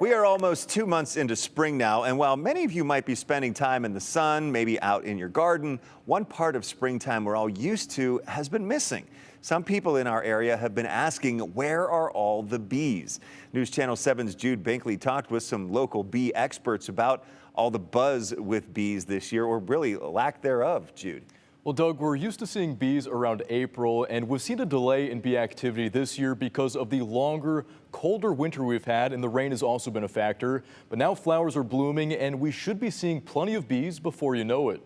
We are almost 2 months into spring now, and while many of you might be spending time in the sun, maybe out in your garden, one part of springtime we're all used to has been missing. Some people in our area have been asking, where are all the bees? News Channel 7's Jude Binkley talked with some local bee experts about all the buzz with bees this year, or really lack thereof. Jude. Well, Doug, we're used to seeing bees around April, and we've seen a delay in bee activity this year because of the longer, colder winter we've had, and the rain has also been a factor. But now flowers are blooming, and we should be seeing plenty of bees before you know it.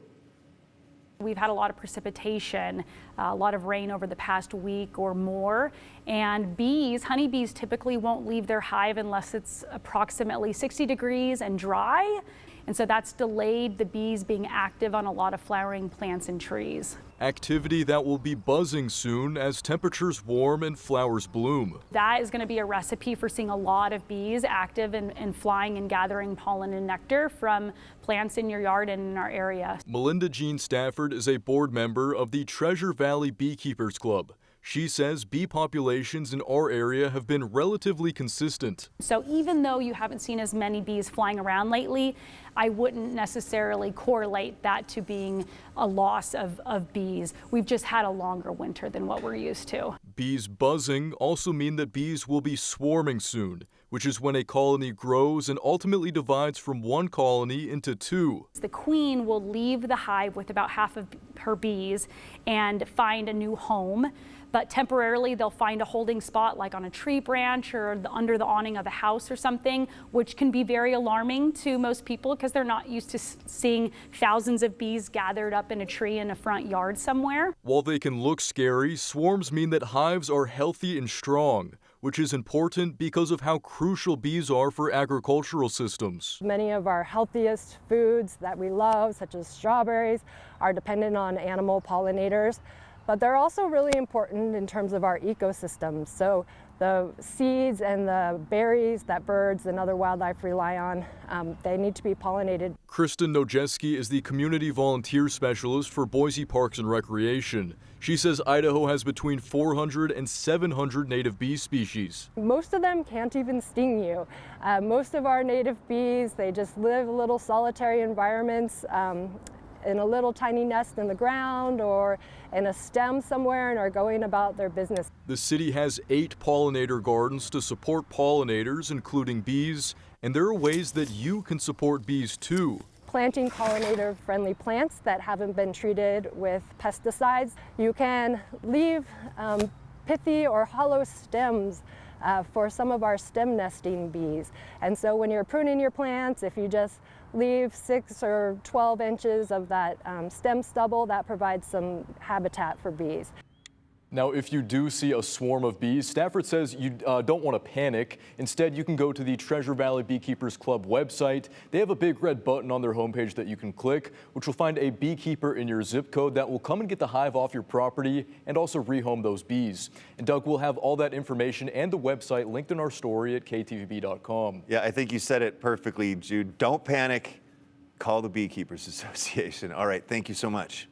We've had a lot of precipitation, a lot of rain over the past week or more, and honeybees typically won't leave their hive unless it's approximately 60 degrees and dry. And so that's delayed the bees being active on a lot of flowering plants and trees. Activity that will be buzzing soon as temperatures warm and flowers bloom. That is going to be a recipe for seeing a lot of bees active and flying and gathering pollen and nectar from plants in your yard and in our area. Melinda Jean Stafford is a board member of the Treasure Valley Beekeepers Club. She says bee populations in our area have been relatively consistent. So even though you haven't seen as many bees flying around lately, I wouldn't necessarily correlate that to being a loss of bees. We've just had a longer winter than what we're used to. Bees buzzing also mean that bees will be swarming soon, which is when a colony grows and ultimately divides from one colony into two. The queen will leave the hive with about half of her bees and find a new home. But temporarily they'll find a holding spot like on a tree branch or under the awning of a house or something, which can be very alarming to most people because they're not used to seeing thousands of bees gathered up in a tree in a front yard somewhere. While they can look scary, swarms mean that hives are healthy and strong, which is important because of how crucial bees are for agricultural systems. Many of our healthiest foods that we love, such as strawberries, are dependent on animal pollinators. But they're also really important in terms of our ecosystems. So the seeds and the berries that birds and other wildlife rely on, they need to be pollinated. Kristen Nojeski is the community volunteer specialist for Boise Parks and Recreation. She says Idaho has between 400 and 700 native bee species. Most of them can't even sting you. Most of our native bees, they just live little solitary environments. In a little tiny nest in the ground or in a stem somewhere and are going about their business. The city has 8 pollinator gardens to support pollinators, including bees, and there are ways that you can support bees too. Planting pollinator-friendly plants that haven't been treated with pesticides. You can leave pithy or hollow stems for some of our stem nesting bees. And so when you're pruning your plants, if you just leave 6 or 12 inches of that stem stubble, that provides some habitat for bees. Now, if you do see a swarm of bees, Stafford says you don't want to panic. Instead, you can go to the Treasure Valley Beekeepers Club website. They have a big red button on their homepage that you can click, which will find a beekeeper in your zip code that will come and get the hive off your property and also rehome those bees. And Doug, will have all that information and the website linked in our story at ktvb.com. Yeah, I think you said it perfectly, Jude. Don't panic. Call the Beekeepers Association. All right, thank you so much.